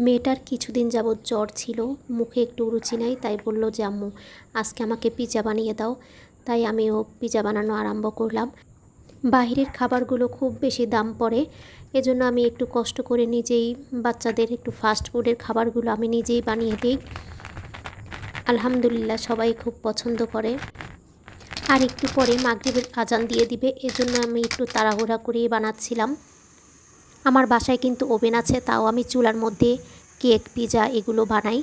মেয়েটার কিছুদিন যাবৎ জ্বর ছিল, মুখে একটু রুচি নাই, তাই বলল যে আম্মু আজকে আমাকে পিৎজা বানিয়ে দাও। তাই আমিও পিৎজা বানানো আরম্ভ করলাম। বাহিরের খাবারগুলো খুব বেশি দাম পড়ে, এজন্য আমি একটু কষ্ট করে নিজেই বাচ্চাদের একটু ফাস্ট ফুডের খাবারগুলো আমি নিজেই বানিয়ে দিই। আলহামদুলিল্লাহ সবাই খুব পছন্দ করে। আর একটু পরে মাগরিবের আজান দিয়ে দিবে, এজন্য আমি একটু তাড়াহুড়া করেই বানাচ্ছিলাম। আমার বাসায় কিন্তু ওভেন আছে, তাও আমি চুলার মধ্যে কেক পিৎজা এগুলো বানাই।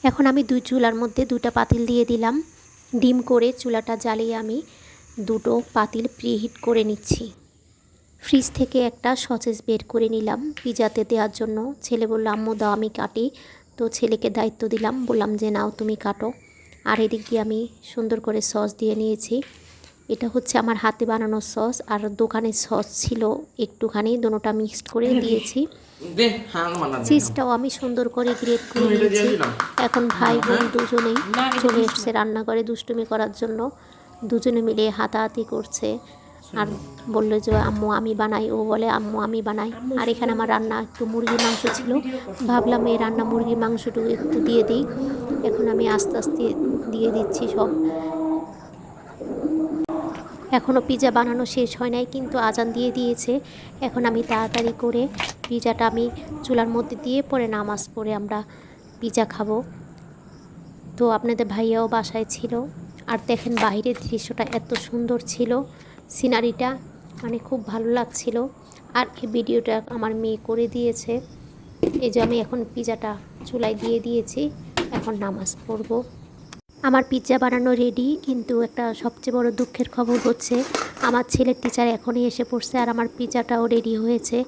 এখন আমি চুলার মধ্যে 2টা পাতিল দিয়ে দিলাম। ডিম করে চুলাটা জ্বালিয়ে আমি 2টো পাতিল প্রিহিট করে নিচ্ছি। ফ্রিজ থেকে একটা সসেজ বের করে নিলাম পিৎজাতে দেওয়ার জন্য। ছেলে বলল আম্মু দাও আমি কাটি, তো ছেলেকে দায়িত্ব দিলাম, বললাম যে নাও তুমি কাটো। আর এদিক দিয়ে আমি সুন্দর করে সস দিয়ে নিয়েছি। এটা হচ্ছে আমার হাতে বানানো সস, আর দোকানের সস ছিল একটুখানি, দুটোটা মিক্সড করে দিয়েছি। চিজটাও আমি সুন্দর করে গ্রেট করে দিয়েছি। এখন ভাই বোন দুজনেই চলে এসছে রান্নাঘরে দুষ্টুমি করার জন্য। দুজনে মিলে হাতাহাতি করছে আর বললো যে আম্মু আমি বানাই, ও বলে আম্মু আমি বানাই। আর এখানে আমার রান্না একটু মুরগির মাংস ছিল, ভাবলাম এই রান্না মুরগির মাংসটুকু একটু দিয়ে দিই। এখন আমি আস্তে আস্তে দিয়ে দিচ্ছি সব। এখনও পিৎজা বানানো শেষ হয় নাই, কিন্তু আজান দিয়ে দিয়েছে। এখন আমি তাড়াতাড়ি করে পিৎজাটা আমি চুলার মধ্যে দিয়ে পরে নামাজ পড়ে আমরা পিৎজা খাবো। তো আপনাদের ভাইয়াও বাসায় ছিল। আর দেখেন বাইরের দৃশ্যটা এত সুন্দর ছিল, সিনারিটা মানে খুব ভালো লাগছিল। আর এই ভিডিওটা আমার মেয়ে করে দিয়েছে। এই যে আমি এখন পিৎজাটা চুলায় দিয়ে দিয়েছি, এখন নামাজ পড়বো। আমার পিৎজা বানানো রেডি, কিন্তু একটা সবচেয়ে বড় দুঃখের খবর হচ্ছে আমার ছেলের টিচার এখনই এসে পড়ছে আর আমার পিৎজাটাও রেডি হয়েছে।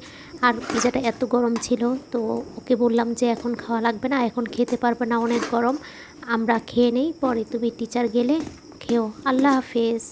আর পিৎজাটা এত গরম ছিল, তো ওকে বললাম যে এখন খাওয়া লাগবে না, এখন খেতে পারবে না, অনেক গরম, আমরা খেয়ে নেই, পরে তুমি টিচার গেলে খেও। আল্লাহ হাফেজ।